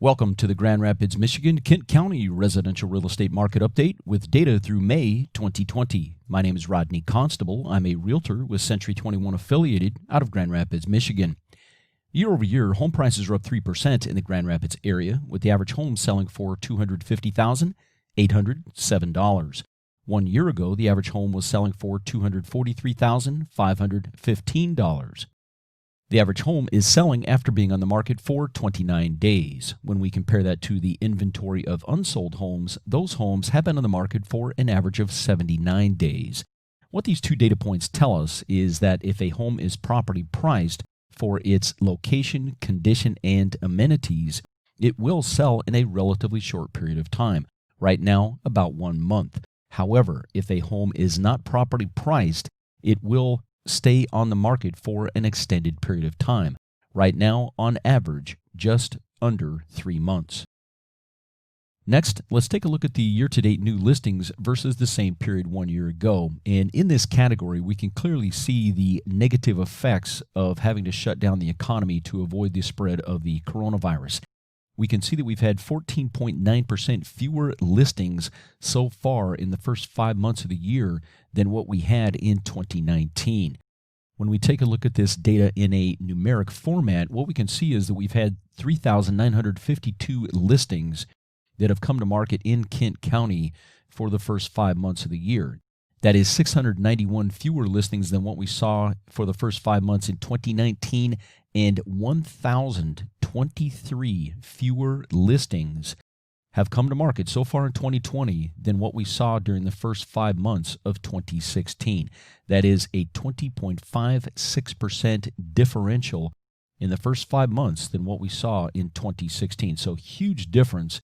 Welcome to the Grand Rapids, Michigan, Kent County residential real estate market update with data through May 2020. My name is Rodney Constable. I'm a realtor with Century 21 affiliated out of Grand Rapids, Michigan. Year over year, home prices are up 3% in the Grand Rapids area, with the average home selling for $250,807. 1 year ago, the average home was selling for $243,515. The average home is selling after being on the market for 29 days. When we compare that to the inventory of unsold homes, those homes have been on the market for an average of 79 days. What these two data points tell us is that if a home is properly priced for its location, condition, and amenities, it will sell in a relatively short period of time. Right now, about 1 month. However, if a home is not properly priced, it will stay on the market for an extended period of time. Right now, on average, just under 3 months. Next, let's take a look at the year-to-date new listings versus the same period 1 year ago. And in this category, we can clearly see the negative effects of having to shut down the economy to avoid the spread of the coronavirus. We can see that we've had 14.9% fewer listings so far in the first 5 months of the year than what we had in 2019. When we take a look at this data in a numeric format, what we can see is that we've had 3,952 listings that have come to market in Kent County for the first 5 months of the year. That is 691 fewer listings than what we saw for the first 5 months in 2019 and 1,023 fewer listings have come to market so far in 2020 than what we saw during the first 5 months of 2016. That is a 20.56% differential in the first 5 months than what we saw in 2016. So huge difference.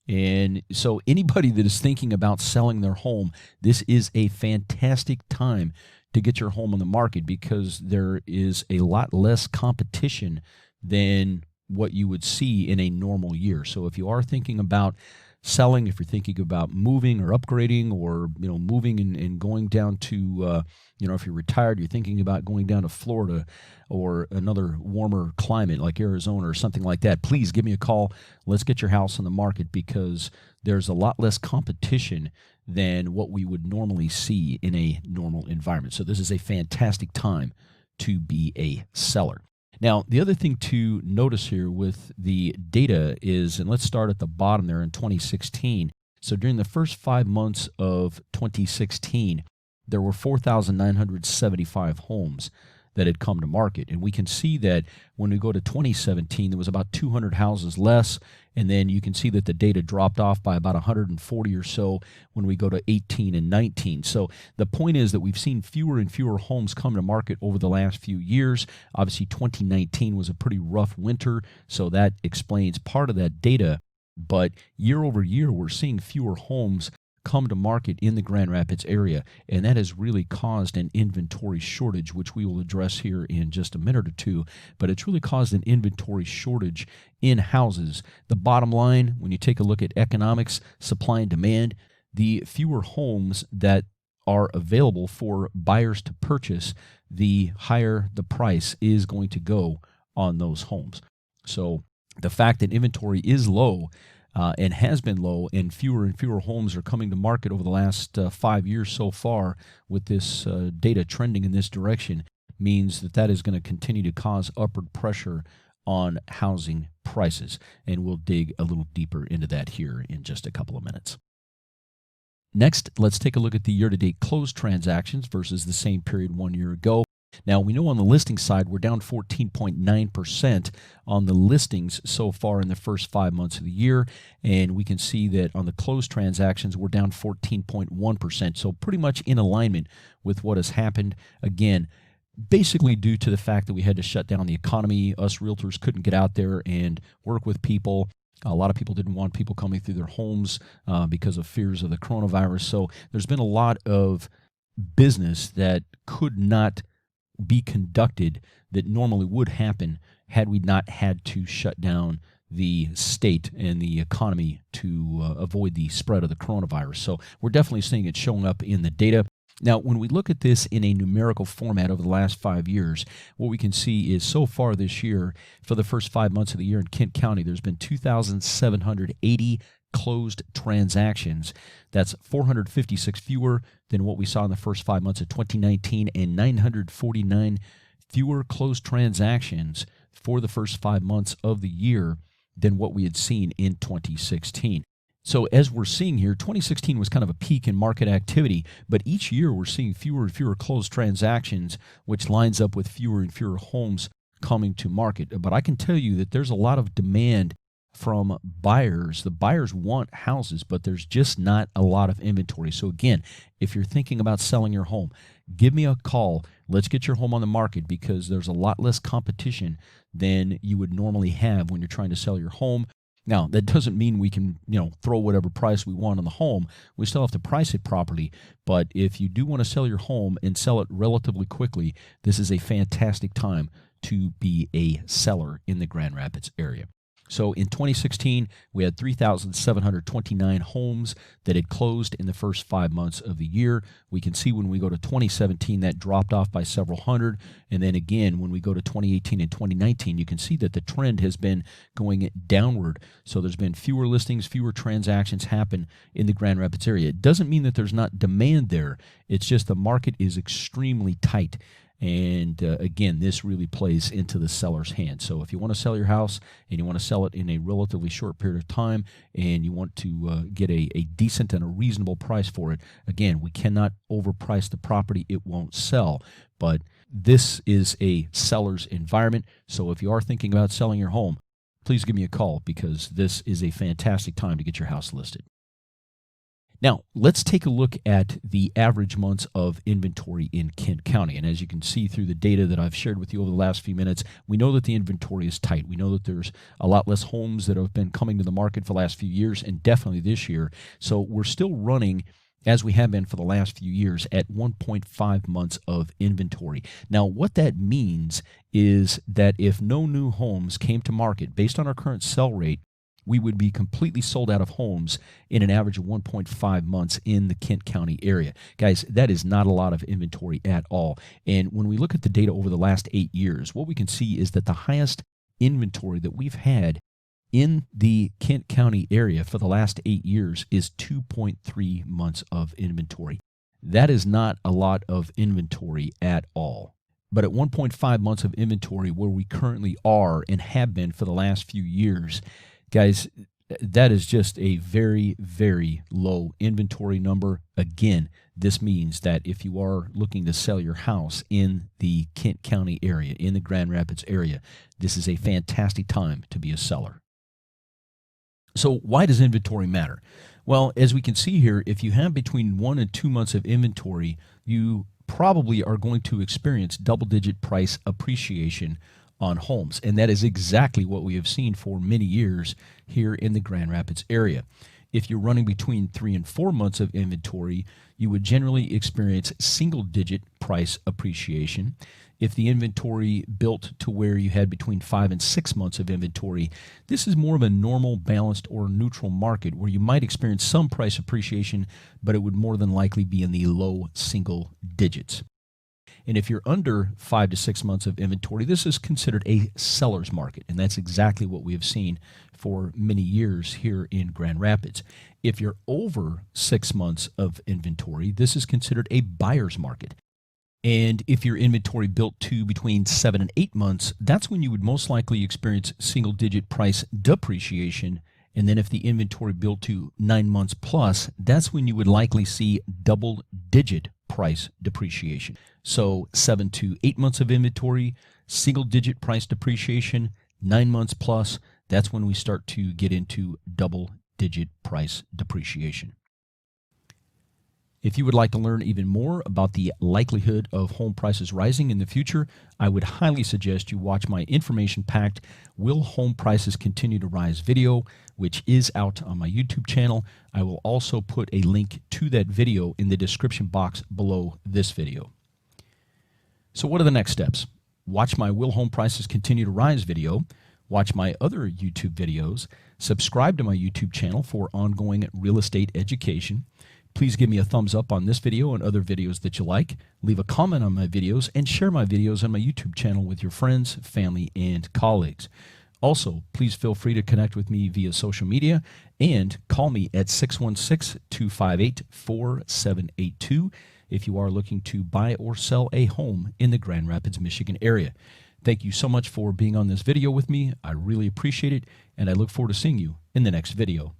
And so anybody that is thinking about selling their home, this is a fantastic time to get your home on the market because there is a lot less competition than what you would see in a normal year. So if you are thinking about selling, if you're thinking about moving or upgrading or moving and going down to if you're retired, you're thinking about going down to Florida or another warmer climate like Arizona or something like that, please give me a call. Let's get your house on the market because there's a lot less competition than what we would normally see in a normal environment. So this is a fantastic time to be a seller. Now, the other thing to notice here with the data is, and let's start at the bottom there in 2016. So during the first 5 months of 2016, there were 4,975 homes that had come to market. And we can see that when we go to 2017, there was about 200 houses less. And then you can see that the data dropped off by about 140 or so when we go to 18 and 19. So the point is that we've seen fewer and fewer homes come to market over the last few years. Obviously, 2019 was a pretty rough winter, so that explains part of that data. But year over year, we're seeing fewer homes come to market in the Grand Rapids area, and that has really caused an inventory shortage, which we will address here in just a minute or two, but it's really caused an inventory shortage in houses. The bottom line, when you take a look at economics, supply and demand, the fewer homes that are available for buyers to purchase, the higher the price is going to go on those homes. So the fact that inventory is low and has been low, and fewer homes are coming to market over the last 5 years so far with this data trending in this direction means that is going to continue to cause upward pressure on housing prices. And we'll dig a little deeper into that here in just a couple of minutes. Next, let's take a look at the year-to-date closed transactions versus the same period 1 year ago. Now, we know on the listing side, we're down 14.9% on the listings so far in the first 5 months of the year. And we can see that on the closed transactions, we're down 14.1%. So pretty much in alignment with what has happened. Again, basically due to the fact that we had to shut down the economy. Us realtors couldn't get out there and work with people. A lot of people didn't want people coming through their homes because of fears of the coronavirus. So there's been a lot of business that could not be conducted that normally would happen had we not had to shut down the state and the economy to avoid the spread of the coronavirus. So we're definitely seeing it showing up in the data. Now, when we look at this in a numerical format over the last 5 years, what we can see is so far this year, for the first 5 months of the year in Kent County, there's been 2,780 closed transactions. That's 456 fewer than what we saw in the first 5 months of 2019, and 949 fewer closed transactions for the first 5 months of the year than what we had seen in 2016. So as we're seeing here, 2016 was kind of a peak in market activity, but each year we're seeing fewer and fewer closed transactions, which lines up with fewer and fewer homes coming to market. But I can tell you that there's a lot of demand from buyers. The buyers want houses, but there's just not a lot of inventory. So again, if you're thinking about selling your home, give me a call. Let's get your home on the market, because there's a lot less competition than you would normally have when you're trying to sell your home. Now, that doesn't mean we can, throw whatever price we want on the home. We still have to price it properly. But if you do want to sell your home and sell it relatively quickly, this is a fantastic time to be a seller in the Grand Rapids area. So in 2016, we had 3,729 homes that had closed in the first 5 months of the year. We can see when we go to 2017, that dropped off by several hundred. And then again, when we go to 2018 and 2019, you can see that the trend has been going downward. So there's been fewer listings, fewer transactions happen in the Grand Rapids area. It doesn't mean that there's not demand there. It's just the market is extremely tight. And again, this really plays into the seller's hand. So if you want to sell your house and you want to sell it in a relatively short period of time, and you want to get a decent and a reasonable price for it, again, we cannot overprice the property. It won't sell. But this is a seller's environment. So if you are thinking about selling your home, please give me a call, because this is a fantastic time to get your house listed. Now, let's take a look at the average months of inventory in Kent County. And as you can see through the data that I've shared with you over the last few minutes, we know that the inventory is tight. We know that there's a lot less homes that have been coming to the market for the last few years, and definitely this year. So we're still running, as we have been for the last few years, at 1.5 months of inventory. Now, what that means is that if no new homes came to market, based on our current sell rate, we would be completely sold out of homes in an average of 1.5 months in the Kent County area. Guys, that is not a lot of inventory at all. And when we look at the data over the last 8 years, what we can see is that the highest inventory that we've had in the Kent County area for the last 8 years is 2.3 months of inventory. That is not a lot of inventory at all. But at 1.5 months of inventory, where we currently are and have been for the last few years, guys, that is just a very, very low inventory number. Again, this means that if you are looking to sell your house in the Kent County area, in the Grand Rapids area, this is a fantastic time to be a seller. So why does inventory matter? Well, as we can see here, if you have between 1 and 2 months of inventory, you probably are going to experience double-digit price appreciation on homes. And that is exactly what we have seen for many years here in the Grand Rapids area. If you're running between 3 and 4 months of inventory, you would generally experience single-digit price appreciation. If the inventory built to where you had between 5 and 6 months of inventory, this is more of a normal, balanced, or neutral market where you might experience some price appreciation, but it would more than likely be in the low single digits. And if you're under 5 to 6 months of inventory, this is considered a seller's market. And that's exactly what we have seen for many years here in Grand Rapids. If you're over 6 months of inventory, this is considered a buyer's market. And if your inventory built to between 7 and 8 months, that's when you would most likely experience single-digit price depreciation. And then if the inventory built to 9 months plus, that's when you would likely see double-digit price depreciation. So 7 to 8 months of inventory, single-digit price depreciation, 9 months plus, that's when we start to get into double-digit price depreciation. If you would like to learn even more about the likelihood of home prices rising in the future, I would highly suggest you watch my information-packed Will Home Prices Continue to Rise video, which is out on my YouTube channel. I will also put a link to that video in the description box below this video. So what are the next steps? Watch my Will Home Prices Continue to Rise video, watch my other YouTube videos, subscribe to my YouTube channel for ongoing real estate education, Please give me a thumbs up on this video and other videos that you like. Leave a comment on my videos and share my videos on my YouTube channel with your friends, family, and colleagues. Also, please feel free to connect with me via social media and call me at 616-258-4782 if you are looking to buy or sell a home in the Grand Rapids, Michigan area. Thank you so much for being on this video with me. I really appreciate it, and I look forward to seeing you in the next video.